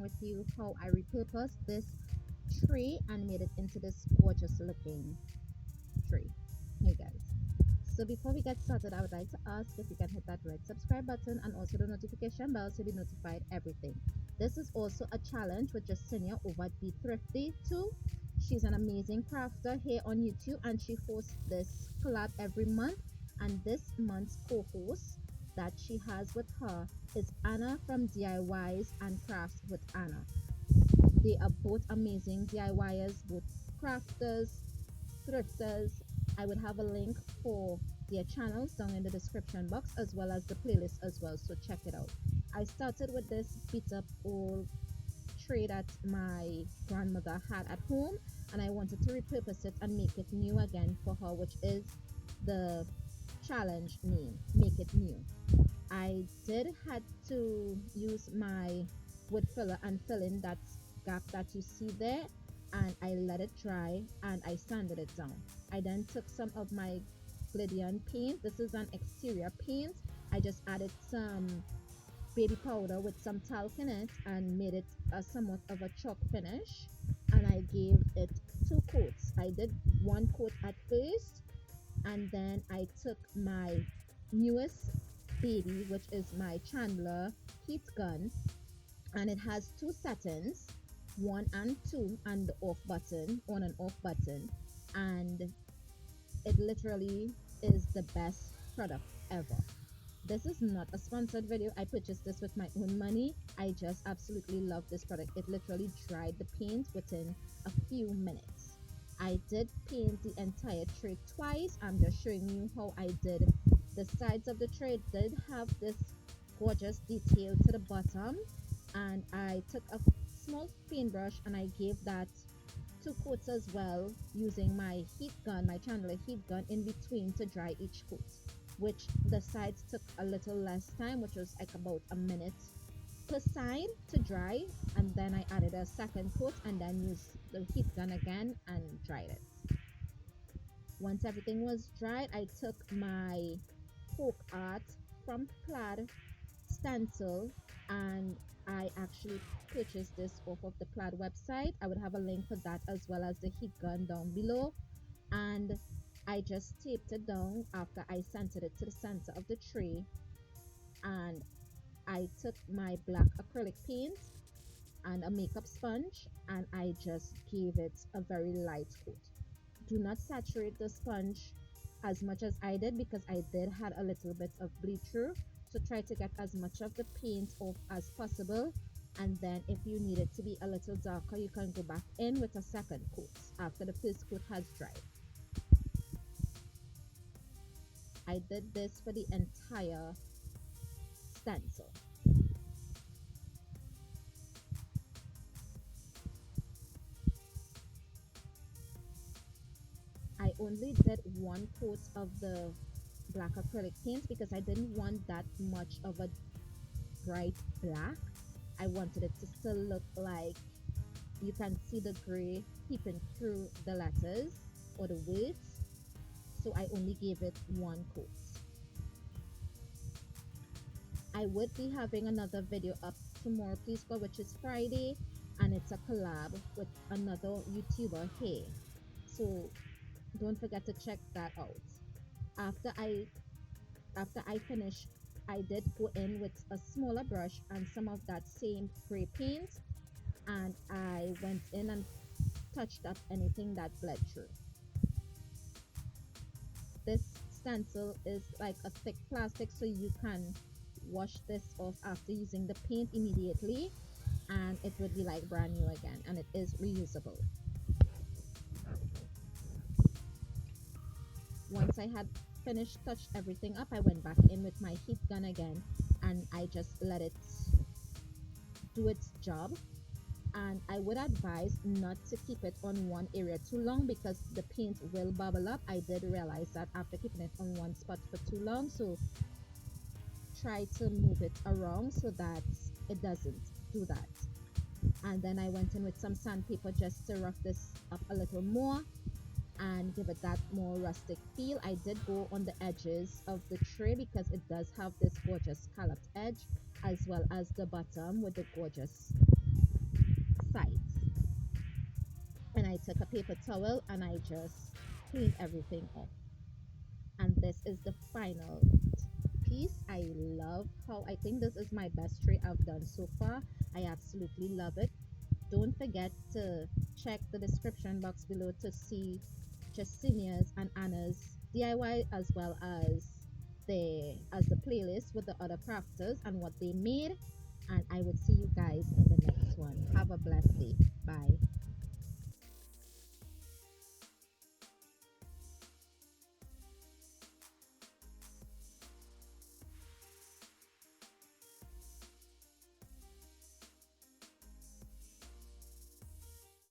with you how I repurposed this tree and made it into this gorgeous looking tree. Hey guys. So before we get started, I would like to ask if you can hit that red subscribe button and also the notification bell to be notified everything. This is also a challenge with Jessenia over at Be Trifty2. She's an amazing crafter here on YouTube and she hosts this collab every month. And this month's co-host that she has with her is Anna from DIYs and Crafts with Anna. They are both amazing DIYers, both crafters, thrifters. I would have a link for their channels down in the description box as well as the playlist as well, so check it out. I started with this beat up old tray that my grandmother had at home and I wanted to repurpose it and make it new again for her, which is the challenge name, make it new. I did had to use my wood filler and fill in that gap that you see there, and I let it dry and I sanded it down. I then took some of my Glydian paint. This is an exterior paint. I just added some baby powder with some talc in it and made it a somewhat of a chalk finish, and I gave it two coats. I did one coat at first and then I took my newest baby, which is my Chandler heat gun, and it has two settings, one and two, and the off button, on and off button, and it literally is the best product ever. This is not a sponsored video. I purchased this with my own money. I just absolutely love this product. It literally dried the paint within a few minutes. I did paint the entire tray twice. I'm just showing you how I did the sides of the tray. It did have this gorgeous detail to the bottom, and I took a small paintbrush and I gave that two coats as well, using my heat gun, my Chandler heat gun, in between to dry each coat, which the sides took a little less time, which was like about a minute per side to dry, and then I added a second coat and then used the heat gun again and dried it. Once everything was dried, I took my folk art from Plaid stencil and I actually purchased this off of the Plaid website. I would have a link for that as well as the heat gun down below, and I just taped it down after I centered it to the center of the tray, and I took my black acrylic paint and a makeup sponge and I just gave it a very light coat. Do not saturate the sponge as much as I did because I did had a little bit of bleed through, so try to get as much of the paint off as possible, and then if you need it to be a little darker you can go back in with a second coat after the first coat has dried. I did this for the entire stencil. I only did one coat of the black acrylic paint because I didn't want that much of a bright black. I wanted it to still look like you can see the gray peeping through the letters or the words, so I only gave it one coat. I would be having another video up tomorrow, please God, which is Friday, and it's a collab with another YouTuber here, so don't forget to check that out. After I finished, I did go in with a smaller brush and some of that same gray paint, and I went in and touched up anything that bled through. This stencil is like a thick plastic, so you can wash this off after using the paint immediately and it would be like brand new again, and it is reusable. Once I had finished, touched everything up, I went back in with my heat gun again and I just let it do its job. And I would advise not to keep it on one area too long because the paint will bubble up. I did realize that after keeping it on one spot for too long, so try to move it around so that it doesn't do that. And then I went in with some sandpaper just to rough this up a little more and give it that more rustic feel. I did go on the edges of the tray because it does have this gorgeous scalloped edge, as well as the bottom with the gorgeous I took a paper towel and I just cleaned everything off. And this is the final piece. I love how I think this is my best tree I've done so far. I absolutely love it. Don't forget to check the description box below to see Jessenia's and Anna's DIY as well as the playlist with the other crafters and what they made. And I will see you guys in the next one. Have a blessed day. Bye.